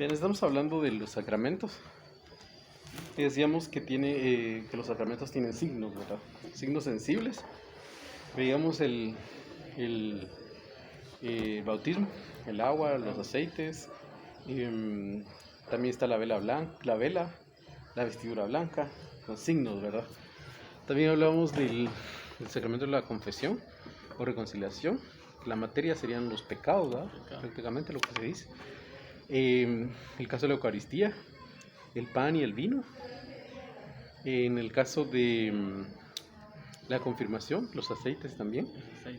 Bien, estamos hablando de los sacramentos. Y decíamos que que los sacramentos tienen signos, ¿verdad? Signos sensibles. Veíamos el bautismo, el agua, los aceites. em, También está la vela blanca, la vestidura blanca, los signos, ¿verdad? También hablamos del sacramento de la confesión o reconciliación. La materia serían los pecados, ¿verdad? Prácticamente lo que se dice. El caso de la Eucaristía, el pan y el vino. En el caso de la confirmación, los aceites también,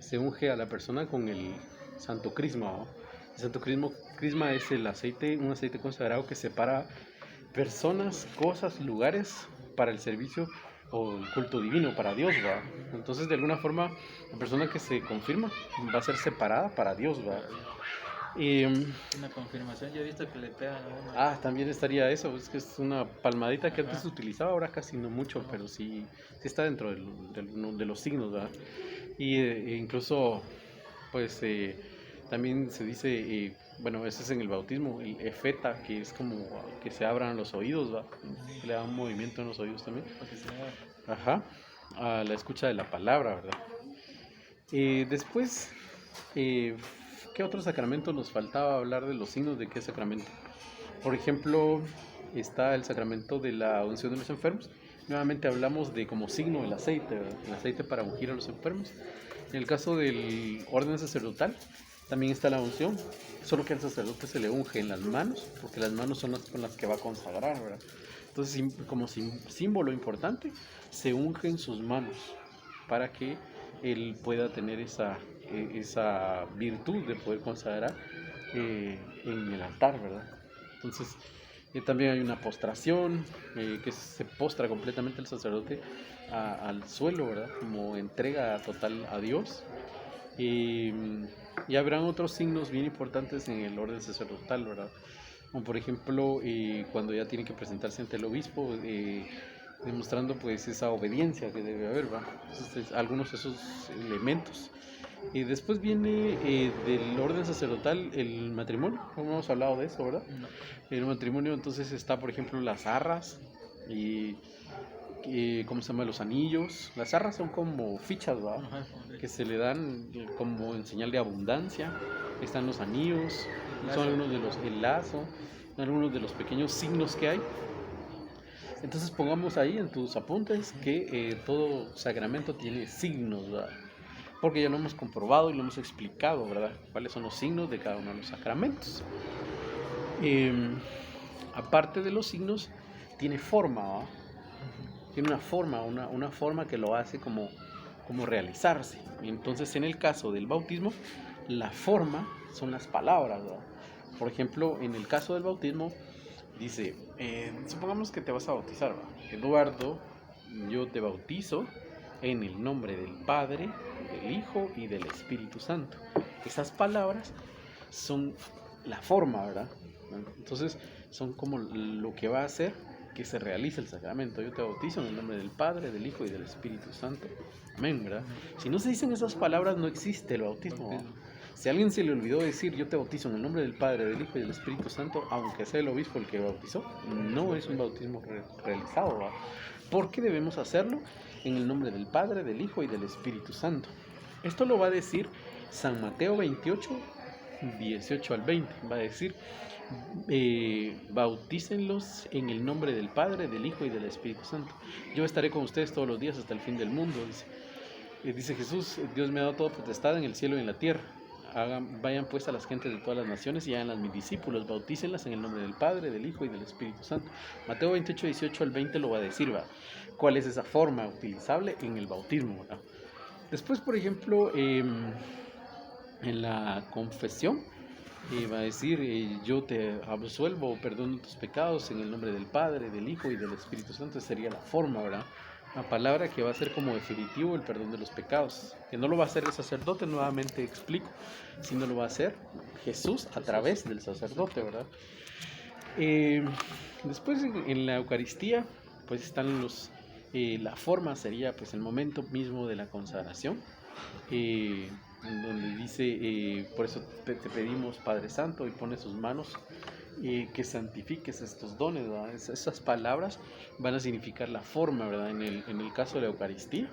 se unge a la persona con el santo crisma, ¿no? El santo crisma es un aceite consagrado que separa personas, cosas, lugares para el servicio o el culto divino, para Dios, ¿va? Entonces, de alguna forma, la persona que se confirma va a ser separada para Dios, ¿va? Una confirmación, yo he visto que le pegan a uno. También estaría eso, es que es una palmadita que antes se utilizaba, ahora casi no mucho, pero sí está dentro de los signos, ¿verdad? Incluso, pues, también se dice, bueno, eso es en el bautismo, el efeta, que es como que se abran los oídos, ¿va? Que le da un movimiento en los oídos también. Ajá, a la escucha de la palabra, ¿verdad? Después, ¿qué otro sacramento nos faltaba hablar de los signos de qué sacramento? Por ejemplo, está el sacramento de la unción de los enfermos. Nuevamente hablamos de como signo el aceite, ¿verdad? El aceite para ungir a los enfermos. En el caso del orden sacerdotal, también está la unción, solo que al sacerdote se le unge en las manos, porque las manos son las con las que va a consagrar, ¿verdad? Entonces, como símbolo importante, se unge en sus manos para que él pueda tener esa virtud de poder consagrar en el altar, ¿verdad? Entonces, también hay una postración, que se postra completamente el sacerdote al suelo, ¿verdad? Como entrega total a Dios. Y habrán otros signos bien importantes en el orden sacerdotal, ¿verdad? Como por ejemplo, cuando ya tiene que presentarse ante el obispo, demostrando pues esa obediencia que debe haber, ¿verdad? Entonces, algunos de esos elementos. Y después viene del orden sacerdotal el matrimonio, como hemos hablado de eso, ¿verdad? No. El matrimonio entonces está, por ejemplo, las arras y ¿cómo se llama? Los anillos. Las arras son como fichas, ¿verdad? Ajá, Que se le dan como en señal de abundancia. Están los anillos, son el lazo, algunos de los pequeños signos que hay. Entonces pongamos ahí en tus apuntes que todo sacramento tiene signos, ¿verdad? Porque ya lo hemos comprobado y lo hemos explicado, ¿verdad? Cuáles son los signos de cada uno de los sacramentos. Aparte de los signos, tiene forma, ¿verdad? Tiene una forma que lo hace como realizarse. Y entonces, en el caso del bautismo, la forma son las palabras, ¿verdad? Por ejemplo, en el caso del bautismo, dice, supongamos que te vas a bautizar, ¿verdad? Eduardo, yo te bautizo en el nombre del Padre, del Hijo y del Espíritu Santo. Esas palabras son la forma, ¿verdad? Entonces, son como lo que va a hacer que se realice el sacramento. Yo te bautizo en el nombre del Padre, del Hijo y del Espíritu Santo. Amén, ¿verdad? Si no se dicen esas palabras, no existe el bautismo, ¿verdad? Si a alguien se le olvidó decir yo te bautizo en el nombre del Padre, del Hijo y del Espíritu Santo, aunque sea el obispo el que bautizó, no es un bautismo realizado, ¿verdad? ¿Por qué debemos hacerlo? En el nombre del Padre, del Hijo y del Espíritu Santo. Esto lo va a decir San Mateo 28, 18 al 20. Va a decir, bautícenlos en el nombre del Padre, del Hijo y del Espíritu Santo. Yo estaré con ustedes todos los días hasta el fin del mundo, dice. Dice Jesús, Dios me ha dado toda potestad en el cielo y en la tierra. Vayan pues a las gentes de todas las naciones y háganlas mis discípulos, bautícenlas en el nombre del Padre, del Hijo y del Espíritu Santo. Mateo 28, 18 al 20 lo va a decir, ¿va? ¿Cuál es esa forma utilizable en el bautismo, ¿verdad? Después, por ejemplo, en la confesión, va a decir, yo te absuelvo o perdono tus pecados en el nombre del Padre, del Hijo y del Espíritu Santo. Esa sería la forma, ¿verdad? Una palabra que va a ser como definitivo el perdón de los pecados, que no lo va a hacer el sacerdote, nuevamente explico, sino lo va a hacer Jesús a través del sacerdote, ¿verdad? Después en la Eucaristía, pues están la forma sería pues el momento mismo de la consagración, donde dice, por eso te pedimos Padre Santo, y pone sus manos que santifiques estos dones, ¿verdad? Esas palabras van a significar la forma, ¿verdad? En el caso de la Eucaristía,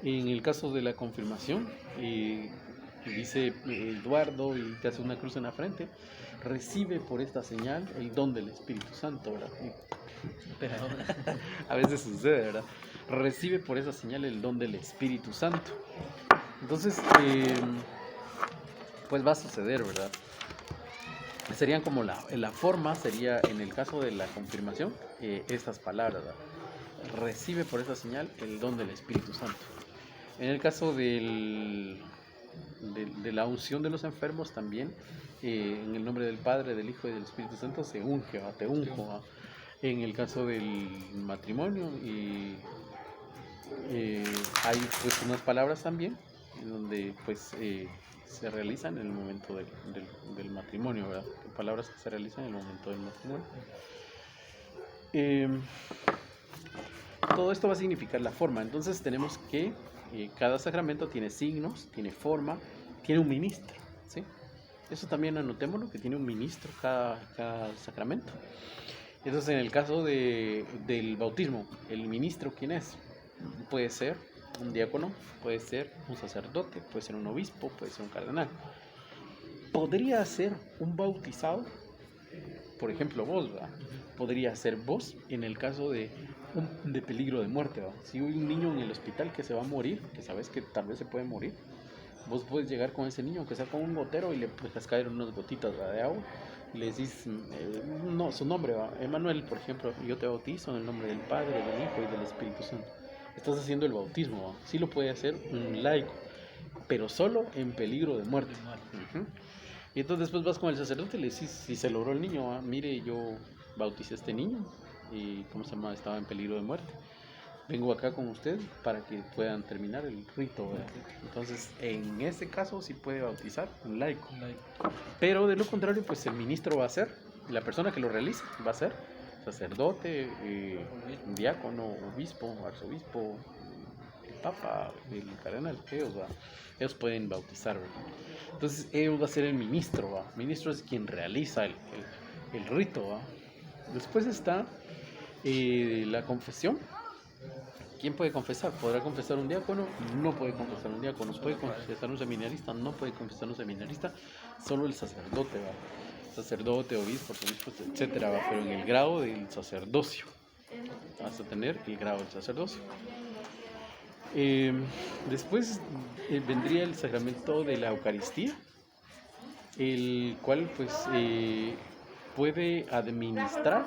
en el caso de la confirmación, dice Eduardo y te hace una cruz en la frente, recibe por esta señal el don del Espíritu Santo, ¿verdad? Pero a veces sucede, ¿verdad? Recibe por esa señal el don del Espíritu Santo. Entonces, pues va a suceder, ¿verdad? Serían como la forma, sería en el caso de la confirmación, estas palabras, ¿verdad? Recibe por esa señal el don del Espíritu Santo. En el caso de la unción de los enfermos también, en el nombre del Padre, del Hijo y del Espíritu Santo se unge, te unjo, ¿va? En el caso del matrimonio hay pues unas palabras también donde pues se realizan en el momento del matrimonio, ¿verdad? Palabras que se realizan en el momento del matrimonio. Todo esto va a significar la forma. Entonces tenemos que cada sacramento tiene signos, tiene forma, tiene un ministro, ¿sí? Eso también anotémoslo, que tiene un ministro cada sacramento. Entonces en el caso del bautismo, el ministro, ¿quién es? Puede ser un diácono, puede ser un sacerdote, puede ser un obispo, puede ser un cardenal. Podría ser un bautizado, por ejemplo vos, ¿verdad? Podría ser vos en el caso de peligro de muerte, ¿verdad? Si hay un niño en el hospital que se va a morir, que sabes que tal vez se puede morir, vos puedes llegar con ese niño, que sea con un gotero, y le puedes caer unas gotitas, ¿verdad?, de agua, y le decís, no, su nombre, ¿verdad? Emanuel, por ejemplo, yo te bautizo en el nombre del Padre, del Hijo y del Espíritu Santo. Estás haciendo el bautismo, ¿verdad? Sí lo puede hacer un laico, pero solo en peligro de muerte. Y entonces después vas con el sacerdote y le decís, si se logró el niño, ¿verdad? Mire, yo bauticé a este niño y, ¿cómo se llama?, estaba en peligro de muerte. Vengo acá con usted para que puedan terminar el rito, ¿verdad? Entonces, en ese caso sí puede bautizar un laico. Pero de lo contrario, pues el ministro va a ser, la persona que lo realiza va a ser sacerdote, diácono, obispo, arzobispo, el papa, el cardenal, ellos pueden bautizar, ¿verdad? Entonces, ellos va a ser el ministro, ¿verdad? El ministro es quien realiza el rito, ¿verdad? Después está la confesión. ¿Quién puede confesar? ¿Podrá confesar un diácono? No puede confesar un diácono. ¿Puede confesar un seminarista? No puede confesar un seminarista. Solo el sacerdote, ¿va? Sacerdote, obispo, etcétera, ¿va? Pero en el grado del sacerdocio. Vas a tener el grado del sacerdocio. Después vendría el sacramento de la Eucaristía, el cual pues puede administrar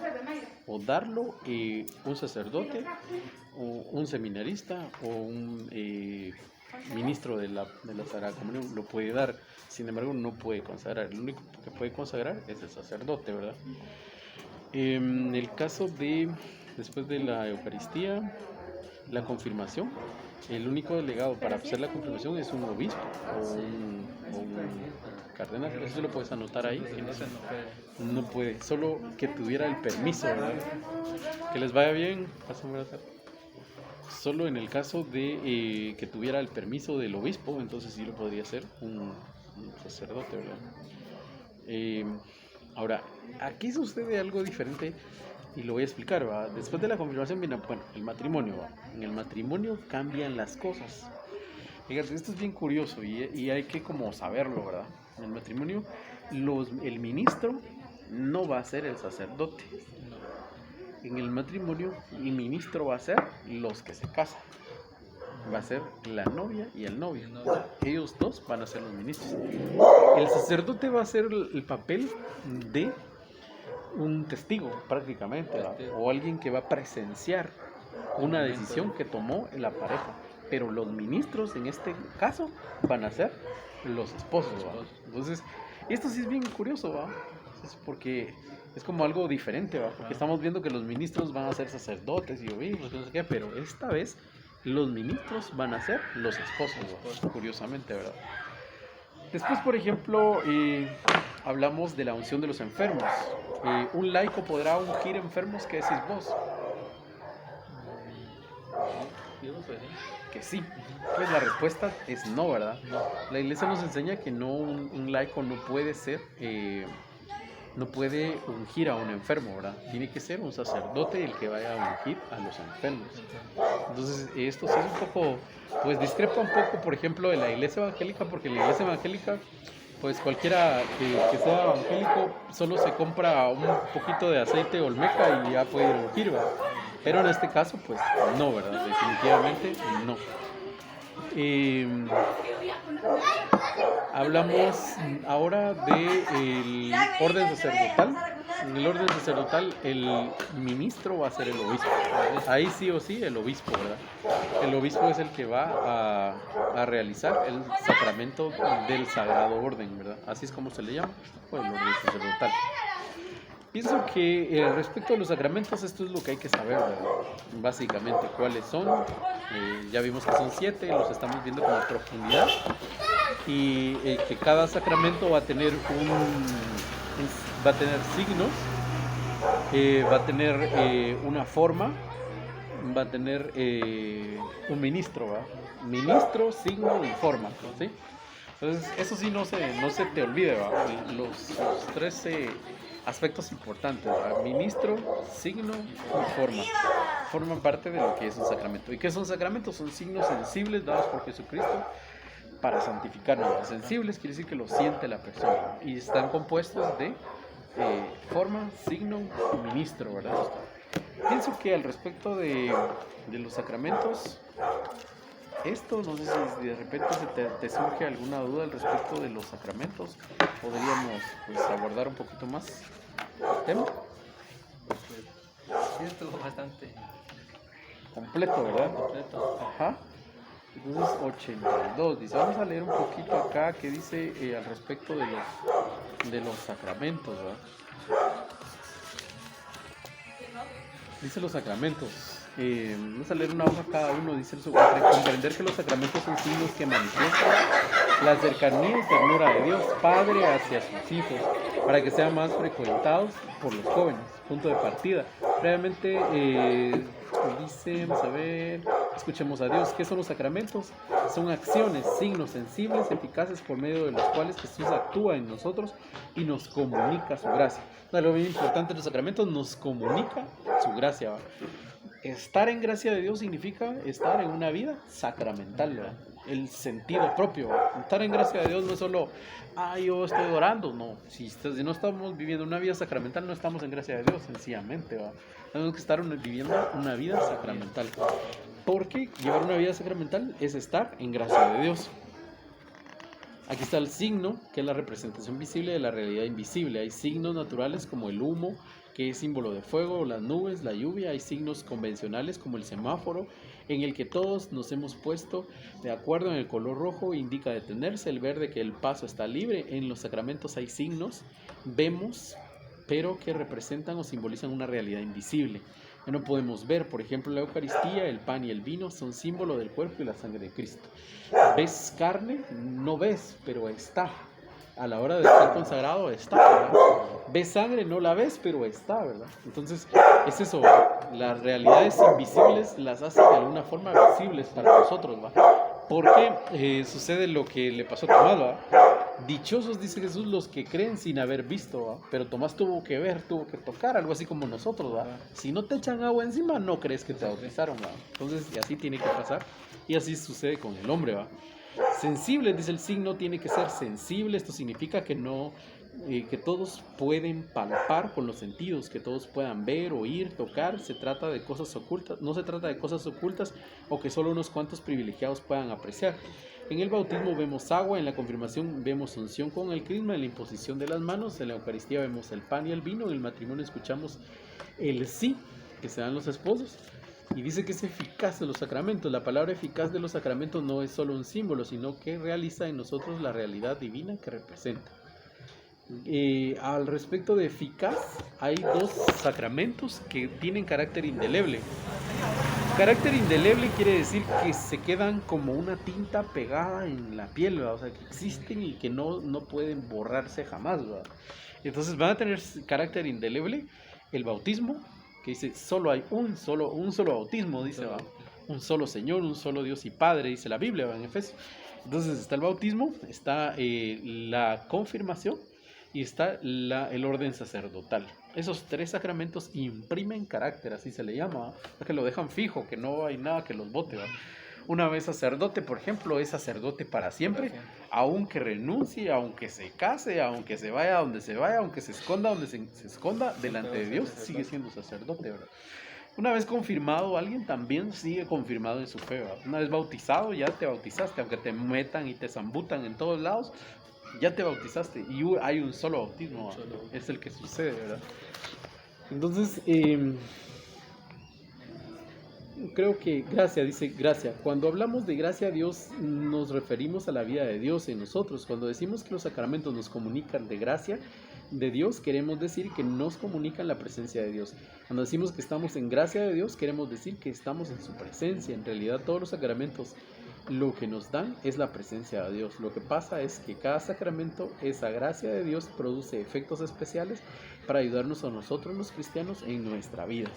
o darlo un sacerdote o un seminarista o un ministro de la Sagrada Comunión. Lo puede dar, sin embargo no puede consagrar. El único que puede consagrar es el sacerdote, ¿verdad? En el caso después de la Eucaristía, la confirmación, el único delegado para hacer la confirmación es un obispo o un cardenal. Eso lo puedes anotar ahí. No puede, solo que tuviera el permiso, ¿verdad? Que les vaya bien. Solo en el caso de que tuviera el permiso del obispo, entonces sí lo podría hacer un sacerdote, ¿verdad? Ahora, aquí sucede algo diferente y lo voy a explicar, ¿va? Después de la confirmación viene, bueno, el matrimonio, ¿va? En el matrimonio cambian las cosas. Fíjate, esto es bien curioso y hay que como saberlo, ¿verdad? En el matrimonio, el ministro no va a ser el sacerdote. En el matrimonio, el ministro va a ser los que se casan. Va a ser la novia y el novio. Ellos dos van a ser los ministros. El sacerdote va a hacer el papel de un testigo, prácticamente, ¿verdad? O alguien que va a presenciar una decisión que tomó la pareja. Pero los ministros, en este caso, van a ser los esposos, ¿verdad? Entonces, esto sí es bien curioso, ¿verdad? Es porque es como algo diferente, ¿verdad? Porque estamos viendo que los ministros van a ser sacerdotes y obispos, no sé qué, pero esta vez los ministros van a ser los esposos, ¿verdad? Curiosamente, ¿verdad? Después, por ejemplo, hablamos de la unción de los enfermos. ¿Un laico podrá ungir enfermos? ¿Qué decís vos? Que sí. Pues la respuesta es no, ¿verdad? La iglesia nos enseña que no, un laico no puede ser no puede ungir a un enfermo, ¿verdad? Tiene que ser un sacerdote el que vaya a ungir a los enfermos. Entonces, esto sí es un poco, pues discrepa un poco, por ejemplo, de la iglesia evangélica, porque en la iglesia evangélica, pues cualquiera que sea evangélico solo se compra un poquito de aceite olmeca y ya puede ir a ungir, ¿verdad? Pero en este caso, pues no, ¿verdad? Definitivamente no. Hablamos ahora del orden sacerdotal. En el orden sacerdotal, el ministro va a ser el obispo. Ahí sí o sí, el obispo, ¿verdad? El obispo es el que va a realizar el sacramento del sagrado orden, ¿verdad? Así es como se le llama, o el orden sacerdotal. Pienso que respecto a los sacramentos, esto es lo que hay que saber, ¿verdad? Básicamente cuáles son. Ya vimos que son 7, los estamos viendo con profundidad. Y que cada sacramento va a tener signos, va a tener una forma, va a tener un ministro, ¿verdad? Ministro, signo y forma, ¿sí? Entonces, eso sí no se te olvide, ¿verdad? Los 13 aspectos importantes, ¿verdad? Ministro, signo y forma. Forman parte de lo que es un sacramento. ¿Y qué son sacramentos? Son signos sensibles dados por Jesucristo para santificarnos. Sensibles quiere decir que lo siente la persona. Y están compuestos de forma, signo y ministro, ¿verdad? Pienso que al respecto de los sacramentos, esto, no sé si de repente te surge alguna duda al respecto de los sacramentos. Podríamos pues abordar un poquito más el tema. Sí, estuvo bastante completo, ¿verdad? completo. Ajá. Entonces 82, dice, vamos a leer un poquito acá que dice al respecto de los sacramentos, ¿verdad? Dice los sacramentos. Vamos a leer una hoja cada uno. Dice comprender que los sacramentos son signos que manifiestan la cercanía y ternura de Dios Padre hacia sus hijos, para que sean más frecuentados por los jóvenes. Punto de partida. Realmente dice, vamos a ver, escuchemos a Dios. ¿Qué son los sacramentos? Son acciones, signos sensibles, eficaces por medio de los cuales Jesús actúa en nosotros y nos comunica su gracia. Algo bien importante, los sacramentos nos comunica su gracia, ¿va? Estar en gracia de Dios significa estar en una vida sacramental, ¿verdad? El sentido propio, ¿verdad? Estar en gracia de Dios no es solo, yo estoy orando, no. Si no estamos viviendo una vida sacramental, no estamos en gracia de Dios, sencillamente, ¿verdad? Tenemos que estar viviendo una vida sacramental. Porque llevar una vida sacramental es estar en gracia de Dios. Aquí está el signo, que es la representación visible de la realidad invisible. Hay signos naturales como el humo, que es símbolo de fuego, las nubes, la lluvia. Hay signos convencionales como el semáforo, en el que todos nos hemos puesto de acuerdo en el color rojo, indica detenerse, el verde que el paso está libre. En los sacramentos hay signos, vemos, pero que representan o simbolizan una realidad invisible. No podemos ver, por ejemplo, la Eucaristía, el pan y el vino son símbolo del cuerpo y la sangre de Cristo. ¿Ves carne? No ves, pero está. A la hora de estar consagrado está, ¿verdad? ¿Ves sangre? No la ves, pero está, ¿verdad? Entonces, es eso, las realidades invisibles las hace de alguna forma visibles para nosotros, ¿va? Porque sucede lo que le pasó a Tomás, ¿va? Dichosos, dice Jesús, los que creen sin haber visto, ¿va? Pero Tomás tuvo que ver, tuvo que tocar, algo así como nosotros, ¿va? Si no te echan agua encima, no crees que te bautizaron, ¿va? Entonces, y así tiene que pasar, y así sucede con el hombre, ¿va? Sensible, dice el signo, tiene que ser sensible. Esto significa que que todos pueden palpar con los sentidos, que todos puedan ver, oír, tocar. Se trata de cosas ocultas, no se trata de cosas ocultas o que solo unos cuantos privilegiados puedan apreciar. En el bautismo vemos agua, en la confirmación vemos unción con el crisma, en la imposición de las manos, en la Eucaristía vemos el pan y el vino, en el matrimonio escuchamos el sí que se dan los esposos. Y dice que es eficaz de los sacramentos. La palabra eficaz de los sacramentos no es solo un símbolo, sino que realiza en nosotros la realidad divina que representa. Al respecto de eficaz, hay dos sacramentos que tienen carácter indeleble. Carácter indeleble quiere decir que se quedan como una tinta pegada en la piel, ¿verdad? O sea, que existen y que no pueden borrarse jamás, ¿verdad? Entonces van a tener carácter indeleble el bautismo, que dice solo hay un solo bautismo, dice, ¿va? Un solo Señor, un solo Dios y Padre, dice la Biblia, ¿va? En Efesios. Entonces está el bautismo, está la confirmación y está el orden sacerdotal. Esos 3 sacramentos imprimen carácter, así se le llama, que lo dejan fijo, que no hay nada que los bote, ¿verdad? Una vez sacerdote, por ejemplo, es sacerdote para siempre, aunque renuncie, aunque se case, aunque se vaya donde se vaya, aunque se esconda donde se esconda, delante de Dios sigue siendo sacerdote, ¿verdad? Una vez confirmado, alguien también sigue confirmado en su fe, ¿verdad? Una vez bautizado, ya te bautizaste, aunque te metan y te zambutan en todos lados, ya te bautizaste y hay un solo bautismo, es el que sucede, ¿verdad? Entonces, creo que gracia, dice gracia. Cuando hablamos de gracia a Dios, nos referimos a la vida de Dios en nosotros. Cuando decimos que los sacramentos nos comunican de gracia de Dios, queremos decir que nos comunican la presencia de Dios. Cuando decimos que estamos en gracia de Dios, queremos decir que estamos en su presencia. En realidad, todos los sacramentos lo que nos dan es la presencia de Dios. Lo que pasa es que cada sacramento, esa gracia de Dios, produce efectos especiales para ayudarnos a nosotros los cristianos en nuestra vida.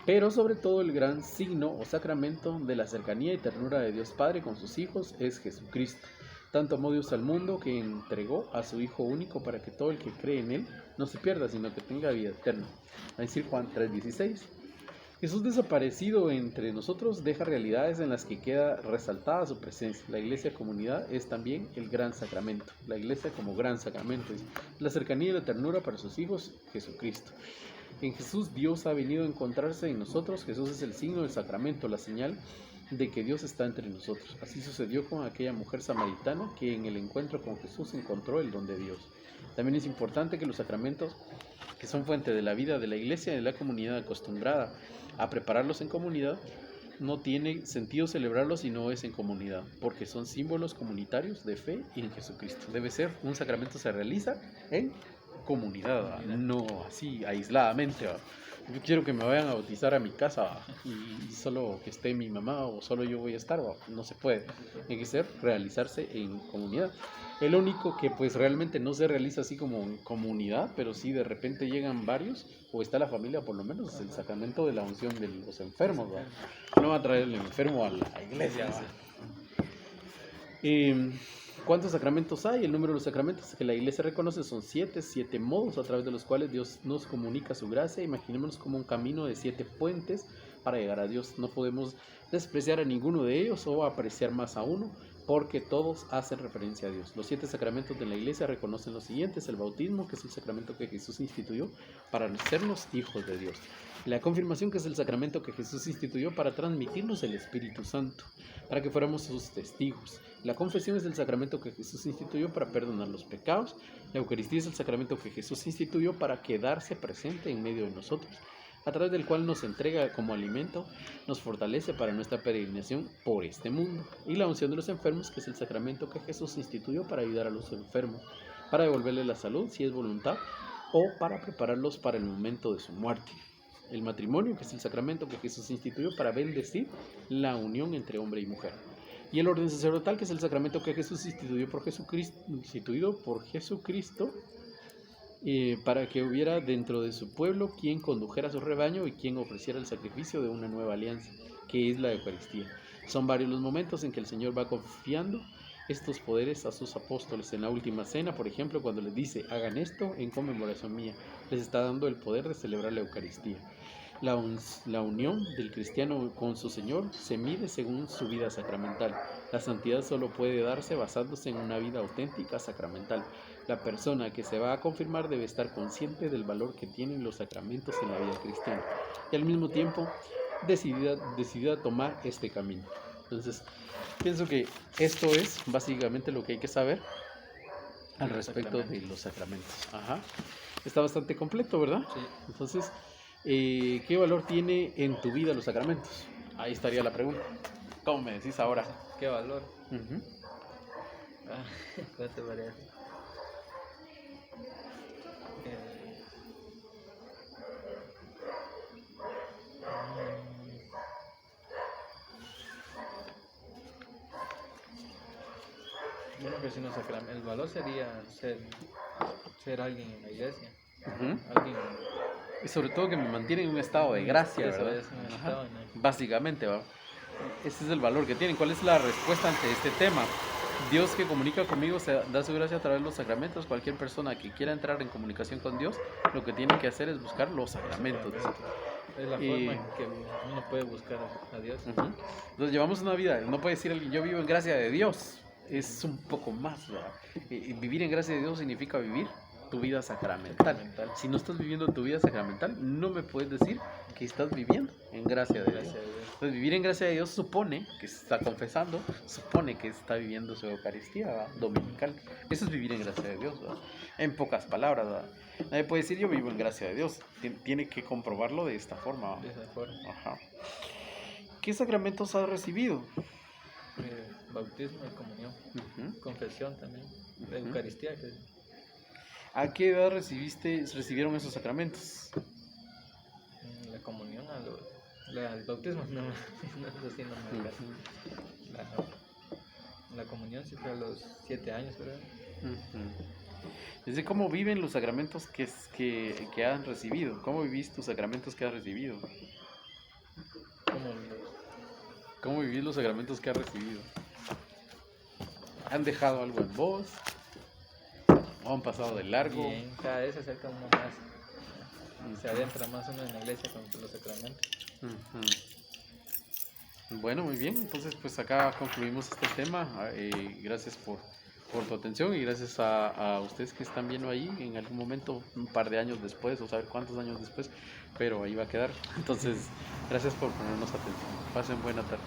Pero sobre todo el gran signo o sacramento de la cercanía y ternura de Dios Padre con sus hijos es Jesucristo. Tanto amó Dios al mundo que entregó a su Hijo único para que todo el que cree en Él no se pierda, sino que tenga vida eterna. A decir Juan 3:16. Jesús desaparecido entre nosotros deja realidades en las que queda resaltada su presencia. La iglesia comunidad es también el gran sacramento. La iglesia como gran sacramento es la cercanía y la ternura para sus hijos, Jesucristo. En Jesús Dios ha venido a encontrarse en nosotros. Jesús es el signo del sacramento, la señal de que Dios está entre nosotros. Así sucedió con aquella mujer samaritana que en el encuentro con Jesús encontró el don de Dios. También es importante que los sacramentos, que son fuente de la vida de la iglesia y de la comunidad acostumbrada a prepararlos en comunidad, no tiene sentido celebrarlos si no es en comunidad, porque son símbolos comunitarios de fe en Jesucristo. Debe ser, un sacramento se realiza en comunidad, no así aisladamente. Yo quiero que me vayan a bautizar a mi casa y solo que esté mi mamá o solo yo voy a estar, no se puede. Tiene que ser realizarse en comunidad. El único que pues realmente no se realiza así como en comunidad, pero sí de repente llegan varios, o está la familia por lo menos, es el sacramento de la unción de los enfermos, ¿va? No va a traer el enfermo a la iglesia, ¿va? ¿Cuántos sacramentos hay? El número de los sacramentos que la iglesia reconoce son 7 modos a través de los cuales Dios nos comunica su gracia. Imaginémonos como un camino de 7 puentes para llegar a Dios. No podemos despreciar a ninguno de ellos o apreciar más a uno, porque todos hacen referencia a Dios. Los 7 sacramentos de la iglesia reconocen los siguientes: el bautismo, que es el sacramento que Jesús instituyó para hacernos hijos de Dios; la confirmación, que es el sacramento que Jesús instituyó para transmitirnos el Espíritu Santo, para que fuéramos sus testigos; la confesión es el sacramento que Jesús instituyó para perdonar los pecados; la Eucaristía es el sacramento que Jesús instituyó para quedarse presente en medio de nosotros, a través del cual nos entrega como alimento, nos fortalece para nuestra peregrinación por este mundo; y la unción de los enfermos, que es el sacramento que Jesús instituyó para ayudar a los enfermos, para devolverles la salud si es voluntad, o para prepararlos para el momento de su muerte; el matrimonio, que es el sacramento que Jesús instituyó para bendecir la unión entre hombre y mujer; y el orden sacerdotal, que es el sacramento que Jesús instituyó por Jesucristo, para que hubiera dentro de su pueblo quien condujera su rebaño y quien ofreciera el sacrificio de una nueva alianza, que es la Eucaristía. Son varios los momentos en que el Señor va confiando estos poderes a sus apóstoles. En la última cena, por ejemplo, cuando les dice: hagan esto en conmemoración mía, les está dando el poder de celebrar la Eucaristía. La unión del cristiano con su Señor se mide según su vida sacramental. La santidad solo puede darse basándose en una vida auténtica sacramental. La persona que se va a confirmar debe estar consciente del valor que tienen los sacramentos en la vida cristiana y al mismo tiempo decidida a tomar este camino. Entonces, pienso que esto es básicamente lo que hay que saber al respecto de los sacramentos. Ajá. Está bastante completo, ¿verdad? Sí. Entonces, ¿qué valor tiene en tu vida los sacramentos? Ahí estaría la pregunta. ¿Cómo me decís ahora? ¿Qué valor? Uh-huh. ¿Cómo te parece? Bueno, que si no el valor sería ser alguien en la iglesia. Uh-huh. Alguien... Y sobre todo que me mantiene en un estado de gracia, eso ¿verdad? Es un estado, ¿no? Básicamente, ¿va? Ese es el valor que tienen. ¿Cuál es la respuesta ante este tema? Dios que comunica conmigo se da su gracia a través de los sacramentos. Cualquier persona que quiera entrar en comunicación con Dios, lo que tiene que hacer es buscar los sacramentos. Es la Y- forma en que uno puede buscar a Dios. Ujú. Entonces llevamos una vida, no puede decir alguien, yo vivo en gracia de Dios, es un poco más, ¿verdad? Y vivir en gracia de Dios significa vivir tu vida sacramental. Si no estás viviendo tu vida sacramental, no me puedes decir que estás viviendo en gracia de Dios. Gracias a Dios. Entonces vivir en gracia de Dios supone que se está confesando, supone que está viviendo su Eucaristía, ¿verdad? Dominical. Eso es vivir en gracia de Dios, ¿verdad? En pocas palabras, ¿verdad? Nadie puede decir yo vivo en gracia de Dios, tiene que comprobarlo de esta forma, De ¿verdad? esa forma. Ajá. ¿Qué sacramentos has recibido? Bautismo y comunión. Ujú. Confesión también. La Ujú. Eucaristía. Que, ¿A qué edad recibieron esos sacramentos? la comunión, el bautismo, no, eso sí no me acuerdo. La comunión sí fue a los 7 años, ¿verdad? Desde cómo viven los sacramentos que han recibido. ¿Cómo vivís tus sacramentos que has recibido? Como ¿Cómo vivís los sacramentos que has recibido? ¿Han dejado algo en vos? ¿O han pasado de largo? bien, cada vez se acerca uno más. Se adentra más uno en la iglesia con los sacramentos. Ujú. Bueno, muy bien. Entonces, pues acá concluimos este tema. Gracias por tu atención y gracias a ustedes que están viendo ahí en algún momento, un par de años después, o saber cuántos años después, pero ahí va a quedar. Entonces, gracias por ponernos atención. Pasen buena tarde.